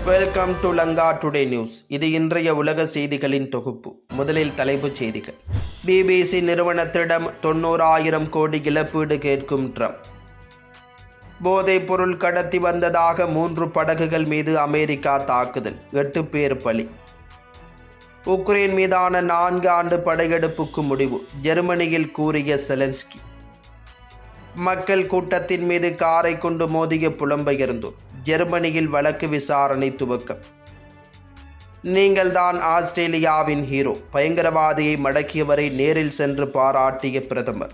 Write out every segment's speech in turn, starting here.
Welcome to Lanka today news. இது இன்றைய உலக செய்திகளின் தொகுப்பு. முதலில் தலைப்புச் செய்திகள். பிபிசி நிறுவனத்திடம் 90,000 கோடி இழப்பீடு கேட்கும் ட்ரம்ப். போதைப் பொருள் கடத்தி வந்ததாக 3 படகுகள் மீது அமெரிக்கா தாக்குதல், 8 பேர் பலி. உக்ரைன் மீதான 4 ஆண்டு படையெடுப்புக்கு முடிவு, ஜெர்மனியில் கூறிய செலன்ஸ்கி. மக்கள் கூட்டத்தின் மீது காரை கொண்டு மோதிய புலம்பெயர்ந்தோர், ஜெர்மனியில் வழக்கு விசாரணை துவக்கம். நீங்கள்தான் ஆஸ்திரேலியாவின் ஹீரோ, பயங்கரவாதியை மடக்கியவரை நேரில் சென்று பாராட்டிய பிரதமர்.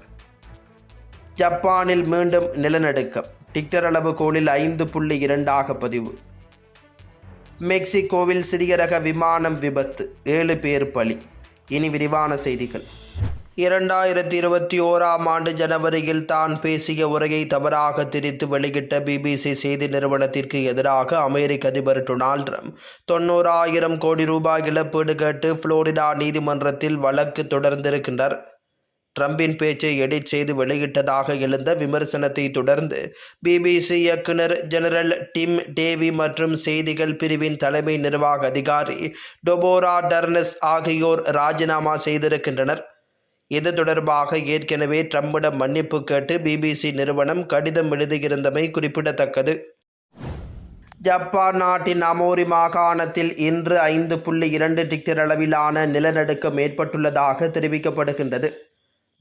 ஜப்பானில் மீண்டும் நிலநடுக்கம், டிக்டர் அளவுகோலில் 5.2 பதிவு. மெக்சிகோவில் சிறிய ரக விமானம் விபத்து, 7 பேர் பலி. இனி விரிவான செய்திகள். 2021 ஜனவரியில் தான் பேசிய உரையை தவறாக திரித்து வெளியிட்ட பிபிசி செய்தி நிறுவனத்திற்கு எதிராக அமெரிக்க அதிபர் டொனால்ட் ட்ரம்ப் 90,000 கோடி ரூபாய் இழப்பீடு கேட்டு புளோரிடா நீதிமன்றத்தில் வழக்கு தொடர்ந்திருக்கின்றார். ட்ரம்பின் பேச்சை எடிட் செய்து வெளியிட்டதாக எழுந்த விமர்சனத்தை தொடர்ந்து பிபிசி இயக்குனர் ஜெனரல் டிம் டேவி மற்றும் செய்திகள் பிரிவின் தலைமை நிர்வாக அதிகாரி டொபோரா டர்னஸ் ஆகியோர் ராஜினாமா செய்திருக்கின்றனர். இது தொடர்பாக ஏற்கனவே ட்ரம்பிடம் மன்னிப்பு கேட்டு பிபிசி நிறுவனம் கடிதம் எழுதியிருந்தமை குறிப்பிடத்தக்கது. ஜப்பான் நாட்டின் அமோரி மாகாணத்தில் இன்று 5.2 டிக்டர் அளவிலான நிலநடுக்கம் ஏற்பட்டுள்ளதாக தெரிவிக்கப்படுகின்றது.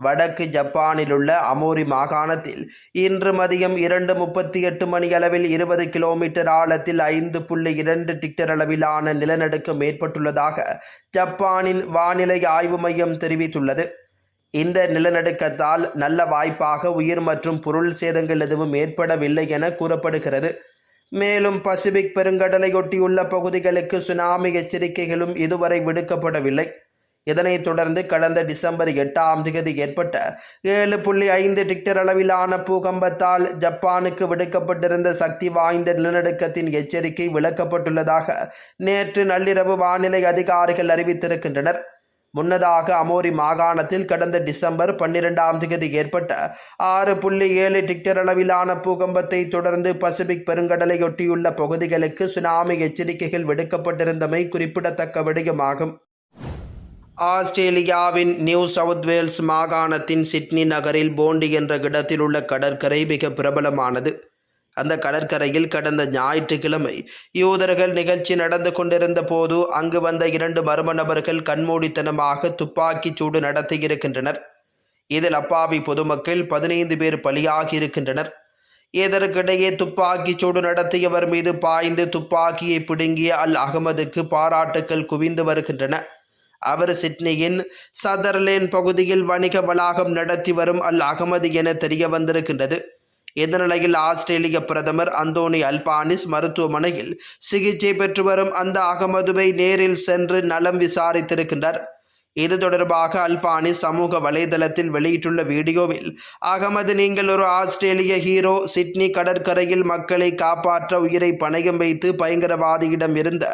வடக்கு ஜப்பானில் உள்ள அமோரி மாகாணத்தில் இன்று மதியம் 2:38 மணியளவில் 20 கிலோமீட்டர் ஆழத்தில் 5.2 டிக்டர் அளவிலான நிலநடுக்கம் ஏற்பட்டுள்ளதாக ஜப்பானின் வானிலை ஆய்வு மையம் தெரிவித்துள்ளது. இந்த நிலநடுக்கத்தால் நல்ல வாய்ப்பாக உயிர் மற்றும் பொருள் சேதங்கள் எதுவும் ஏற்படவில்லை என கூறப்படுகிறது. மேலும் பசிபிக் பெருங்கடலையொட்டியுள்ள பகுதிகளுக்கு சுனாமி எச்சரிக்கைகளும் இதுவரை விடுக்கப்படவில்லை. இதனைத் தொடர்ந்து கடந்த டிசம்பர் 8ஆம் தேதி ஏற்பட்ட 7.5 டிக்டர் அளவிலான பூகம்பத்தால் ஜப்பானுக்கு விடுக்கப்பட்டிருந்த சக்தி வாய்ந்த நிலநடுக்கத்தின் எச்சரிக்கை விலக்கப்பட்டுள்ளதாக நேற்று நள்ளிரவு வானிலை அதிகாரிகள் அறிவித்திருக்கின்றனர். முன்னதாக அமோரி மாகாணத்தில் கடந்த டிசம்பர் 12ஆம் தேதி ஏற்பட்ட 6.7 டிக்டர் அளவிலான பூகம்பத்தை தொடர்ந்து பசிபிக் பெருங்கடலையொட்டியுள்ள பகுதிகளுக்கு சுனாமி எச்சரிக்கைகள் விடுக்கப்பட்டிருந்தமை குறிப்பிடத்தக்க விடயமாகும். ஆஸ்திரேலியாவின் நியூ சவுத் வேல்ஸ் மாகாணத்தின் சிட்னி நகரில் போண்டி என்ற இடத்தில் உள்ள கடற்கரை மிக பிரபலமானது. அந்த கடற்கரையில் கடந்த ஞாயிற்றுக்கிழமை யூதர்கள் நிகழ்ச்சி நடந்து கொண்டிருந்த போது அங்கு வந்த 2 மர்ம நபர்கள் கண்மூடித்தனமாக துப்பாக்கி சூடு நடத்தியிருக்கின்றனர். இதில் அப்பாவி பொதுமக்கள் 15 பேர் பலியாகி இருக்கின்றனர். இதற்கிடையே துப்பாக்கி சூடு நடத்தியவர் மீது பாய்ந்து துப்பாக்கியை பிடுங்கிய அல் அகமதுக்கு பாராட்டுக்கள் குவிந்து வருகின்றன. அவர் சிட்னியின் சதர்லேன் பகுதியில் வணிக வளாகம் நடத்தி வரும் அல் அகமது என தெரிய வந்திருக்கின்றது. இந்த நிலையில் ஆஸ்திரேலிய பிரதமர் அந்தோனி அல்பானிஸ் மருத்துவமனையில் சிகிச்சை பெற்று வரும் அந்த அகமதுவை நேரில் சென்று நலம் விசாரித்திருக்கின்றார். இது தொடர்பாக அல்பானிஸ் சமூக வலைதளத்தில் வெளியிட்டுள்ள வீடியோவில், அகமது, நீங்கள் ஒரு ஆஸ்திரேலிய ஹீரோ. சிட்னி கடற்கரையில் மக்களை காப்பாற்ற உயிரை பணயம் வைத்து பயங்கரவாதியிடம் இருந்த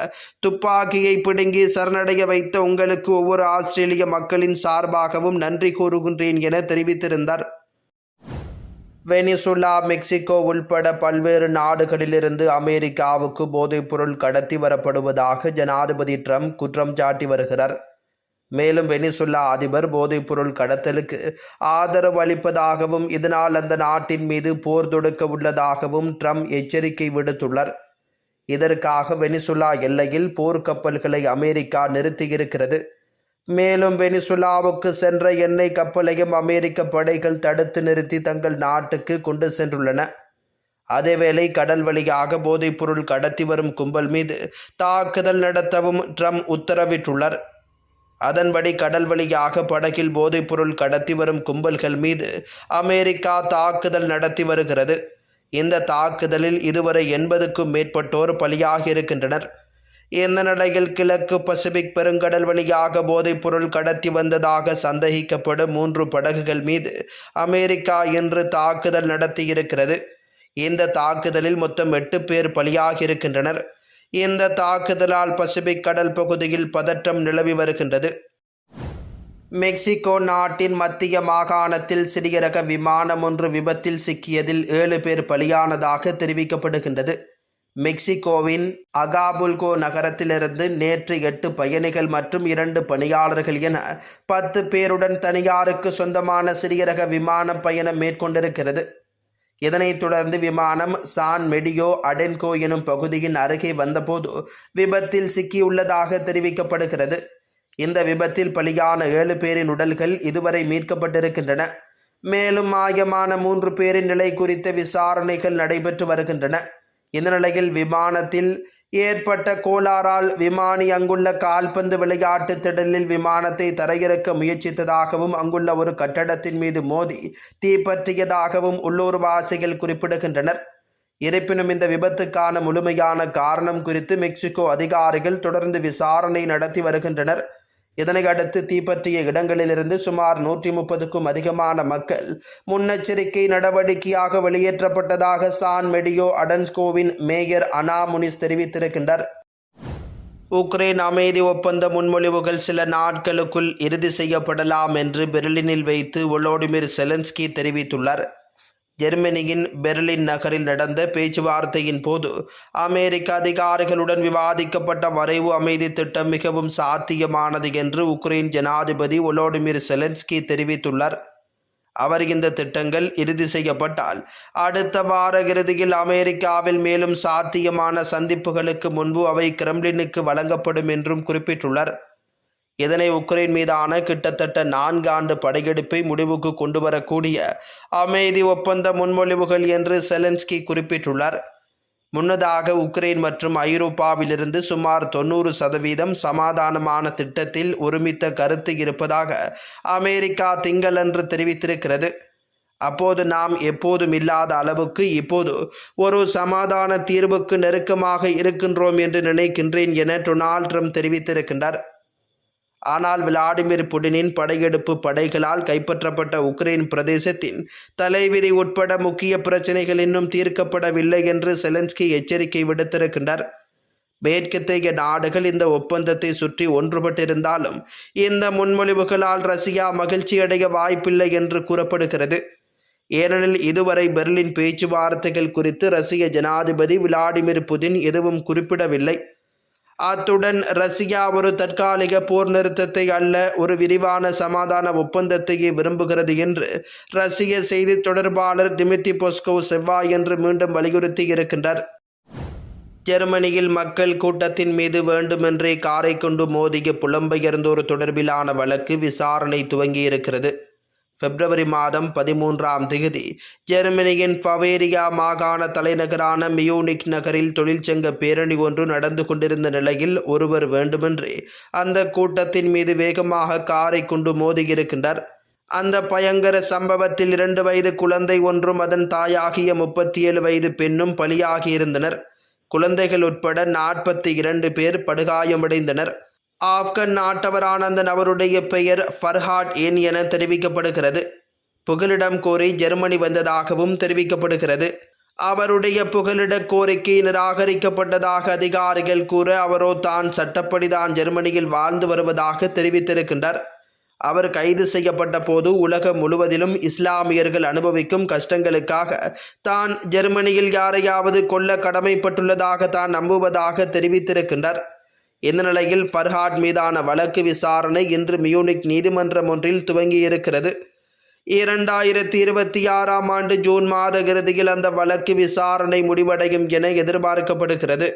துப்பாக்கியை பிடுங்கி சரணடைய வைத்த உங்களுக்கு ஒவ்வொரு ஆஸ்திரேலிய மக்களின் சார்பாகவும் நன்றி கூறுகின்றேன் என தெரிவித்திருந்தார். வெனிசுலா, மெக்சிகோ உள்பட பல்வேறு நாடுகளிலிருந்து அமெரிக்காவுக்கு போதைப்பொருள் கடத்தி வரப்படுவதாக ஜனாதிபதி ட்ரம்ப் குற்றம் சாட்டி வருகிறார். மேலும் வெனிசுலா அதிபர் போதைப்பொருள் கடத்தலுக்கு ஆதரவு அளிப்பதாகவும் இதனால் அந்த நாட்டின் மீது போர் தொடுக்க உள்ளதாகவும் ட்ரம்ப் எச்சரிக்கை விடுத்துள்ளார். இதற்காக வெனிசுலா எல்லையில் போர்க்கப்பல்களை அமெரிக்கா நிறுத்தியிருக்கிறது. மேலும் வெனிசுலாவுக்கு சென்ற எண்ணெய் கப்பலையும் அமெரிக்க படைகள் தடுத்து நிறுத்தி தங்கள் நாட்டுக்கு கொண்டு சென்றுள்ளன. அதேவேளை கடல் வழியாக போதைப்பொருள் கடத்தி வரும் கும்பல் மீது தாக்குதல் நடத்தவும் ட்ரம்ப் உத்தரவிட்டுள்ளார். அதன்படி கடல் வழியாக படகில் போதைப்பொருள் கடத்தி வரும் கும்பல்கள் மீது அமெரிக்கா தாக்குதல் நடத்தி வருகிறது. இந்த தாக்குதலில் இதுவரை 80க்கும் மேற்பட்டோர் பலியாகி இருக்கின்றனர். இந்த நிலையில் கிழக்கு பசிபிக் பெருங்கடல் வழியாக போதைப்பொருள் கடத்தி வந்ததாக சந்தேகிக்கப்படும் 3 படகுகள் மீது அமெரிக்கா இன்று தாக்குதல் நடத்தியிருக்கிறது. இந்த தாக்குதலில் மொத்தம் 8 பேர் பலியாகி இருக்கின்றனர். இந்த தாக்குதலால் பசிபிக் கடல் பகுதியில் பதற்றம் நிலவி வருகின்றது. மெக்சிகோ நாட்டின் மத்திய மாகாணத்தில் சிறிய ரக விமானம் ஒன்று விபத்தில் சிக்கியதில் 7 பேர் பலியானதாக தெரிவிக்கப்படுகின்றது. மெக்சிகோவின் அகாபுல்கோ நகரத்திலிருந்து நேற்று 8 பயணிகள் மற்றும் 2 பணியாளர்கள் என 10 பேருடன் தனியாருக்கு சொந்தமான சிறிய ரக விமானம் பயணம் மேற்கொண்டிருக்கிறது. இதனைத் தொடர்ந்து விமானம் சான் மெடியோ அடென்கோ எனும் பகுதியின் அருகே வந்தபோது விபத்தில் சிக்கியுள்ளதாக தெரிவிக்கப்படுகிறது. இந்த விபத்தில் பலியான 7 பேரின் உடல்கள் இதுவரை மீட்கப்பட்டிருக்கின்றன. மேலும் மாயமான 3 பேரின் நிலை குறித்த விசாரணைகள் நடைபெற்று வருகின்றன. இந்த நிலையில் விமானத்தில் ஏற்பட்ட கோளாறால் விமானி அங்குள்ள கால்பந்து விளையாட்டு திடலில் விமானத்தை தரையிறக்க முயற்சித்ததாகவும் அங்குள்ள ஒரு கட்டடத்தின் மீது மோதி தீப்பற்றியதாகவும் உள்ளூர்வாசிகள் குறிப்பிடுகின்றனர். இருப்பினும் இந்த விபத்துக்கான முழுமையான காரணம் குறித்து மெக்சிகோ அதிகாரிகள் தொடர்ந்து விசாரணை நடத்தி வருகின்றனர். இதனையடுத்து தீப்பற்றிய இடங்களிலிருந்து சுமார் 130க்கும் அதிகமான மக்கள் முன்னெச்சரிக்கை நடவடிக்கையாக வெளியேற்றப்பட்டதாக சான் மெடியோ அடென்கோவின் மேயர் அனா முனிஸ் தெரிவித்திருக்கின்றார். உக்ரைன் அமைதி ஒப்பந்த முன்மொழிவுகள் சில நாட்களுக்குள் இறுதி செய்யப்படலாம் என்று பெர்லினில் வைத்து வோலோடிமிர் செலன்ஸ்கி தெரிவித்துள்ளார். ஜெர்மனியின் பெர்லின் நகரில் நடந்த பேச்சுவார்த்தையின் போது அமெரிக்க அதிகாரிகளுடன் விவாதிக்கப்பட்ட வரைவு அமைதி திட்டம் மிகவும் சாத்தியமானது என்று உக்ரைன் ஜனாதிபதி வோலோடிமிர் செலன்ஸ்கி தெரிவித்துள்ளார். அவர் இந்த திட்டங்கள் இறுதி செய்யப்பட்டால் அடுத்த வார இறுதியில் அமெரிக்காவில் மேலும் சாத்தியமான சந்திப்புகளுக்கு முன்பு அவை கிரெம்ளினுக்கு வழங்கப்படும் என்றும் குறிப்பிட்டுள்ளார். இதனை உக்ரைன் மீதான கிட்டத்தட்ட 4 ஆண்டு படையெடுப்பை முடிவுக்கு கொண்டுவரக்கூடிய அமைதி ஒப்பந்த முன்மொழிவுகள் என்று செலன்ஸ்கி குறிப்பிட்டுள்ளார். முன்னதாக உக்ரைன் மற்றும் ஐரோப்பாவிலிருந்து சுமார் 90% சமாதானமான திட்டத்தில் ஒருமித்த கருத்து இருப்பதாக அமெரிக்கா திங்களன்று தெரிவித்திருக்கிறது. அப்போது நாம் எப்போதும் இல்லாத அளவுக்கு இப்போது ஒரு சமாதான தீர்வுக்கு நெருக்கமாக இருக்கின்றோம் என்று நினைக்கின்றேன் என டொனால்ட் ட்ரம்ப் தெரிவித்திருக்கின்றார். ஆனால் விளாடிமிர் புடினின் படையெடுப்பு படைகளால் கைப்பற்றப்பட்ட உக்ரைன் பிரதேசத்தின் தலைவிதி உட்பட முக்கிய பிரச்சனைகள் இன்னும் தீர்க்கப்படவில்லை என்று செலன்ஸ்கி எச்சரிக்கை விடுத்திருக்கின்றார். மேற்கத்திய நாடுகள் இந்த ஒப்பந்தத்தை சுற்றி ஒன்றுபட்டிருந்தாலும் இந்த முன்மொழிவுகளால் ரஷ்யா மகிழ்ச்சியடைய வாய்ப்பில்லை என்று கூறப்படுகிறது. ஏனெனில் இதுவரை பெர்லின் பேச்சுவார்த்தைகள் குறித்து ரஷ்ய ஜனாதிபதி விளாடிமிர் புடின் எதுவும் குறிப்பிடவில்லை. அத்துடன் ரஷ்யா ஒரு தற்காலிக போர் நிறுத்தத்தை அல்ல, ஒரு விரிவான சமாதான ஒப்பந்தத்தையே விரும்புகிறது என்று ரஷ்ய செய்தி தொடர்பாளர் டிமிட்ரி பெஸ்கோவ் செவ்வாயன்று மீண்டும் வலியுறுத்தி இருக்கின்றார். ஜெர்மனியில் மக்கள் கூட்டத்தின் மீது வேண்டுமென்றே காரை கொண்டு மோதிய புலம்பெயர்ந்தோர் தொடர்பிலான வழக்கு விசாரணை துவங்கியிருக்கிறது. பிப்ரவரி மாதம் 13ஆம் தேதி ஜெர்மனியின் பவேரியா மாகாண தலைநகரான மியூனிக் நகரில் தொழிற்சங்க பேரணி ஒன்று நடந்து கொண்டிருந்த நிலையில் ஒருவர் வேண்டுமென்றே அந்த கூட்டத்தின் மீது வேகமாக காரை கொண்டு மோதியிருக்கின்றார். அந்த பயங்கர சம்பவத்தில் 2 வயது குழந்தை ஒன்றும் அதன் தாயாகிய 37 வயது பெண்ணும் பலியாகியிருந்தனர். குழந்தைகள் உட்பட 42 பேர் படுகாயமடைந்தனர். ஆப்கன் நாட்டவரான அந்த நபருடைய பெயர் ஃபர்ஹாட் ஏன் என தெரிவிக்கப்படுகிறது. புகலிடம் கோரி ஜெர்மனி வந்ததாகவும் தெரிவிக்கப்படுகிறது. அவருடைய புகலிட கோரிக்கை நிராகரிக்கப்பட்டதாக அதிகாரிகள் கூற அவரோ தான் சட்டப்படிதான் ஜெர்மனியில் வாழ்ந்து வருவதாக தெரிவித்திருக்கின்றார். அவர் கைது செய்யப்பட்ட போது உலகம் முழுவதிலும் இஸ்லாமியர்கள் அனுபவிக்கும் கஷ்டங்களுக்காக தான் ஜெர்மனியில் யாரையாவது கொல்ல கடமைப்பட்டுள்ளதாக தான் நம்புவதாக தெரிவித்திருக்கின்றார். இந்த நிலையில் ஃபர்ஹாட் மீதான வழக்கு விசாரணை இன்று மியூனிக் நீதிமன்றம் ஒன்றில் துவங்கியிருக்கிறது. 2026ஆம் ஆண்டு ஜூன் மாத இறுதியில் அந்த வழக்கு விசாரணை முடிவடையும் என எதிர்பார்க்கப்படுகிறது.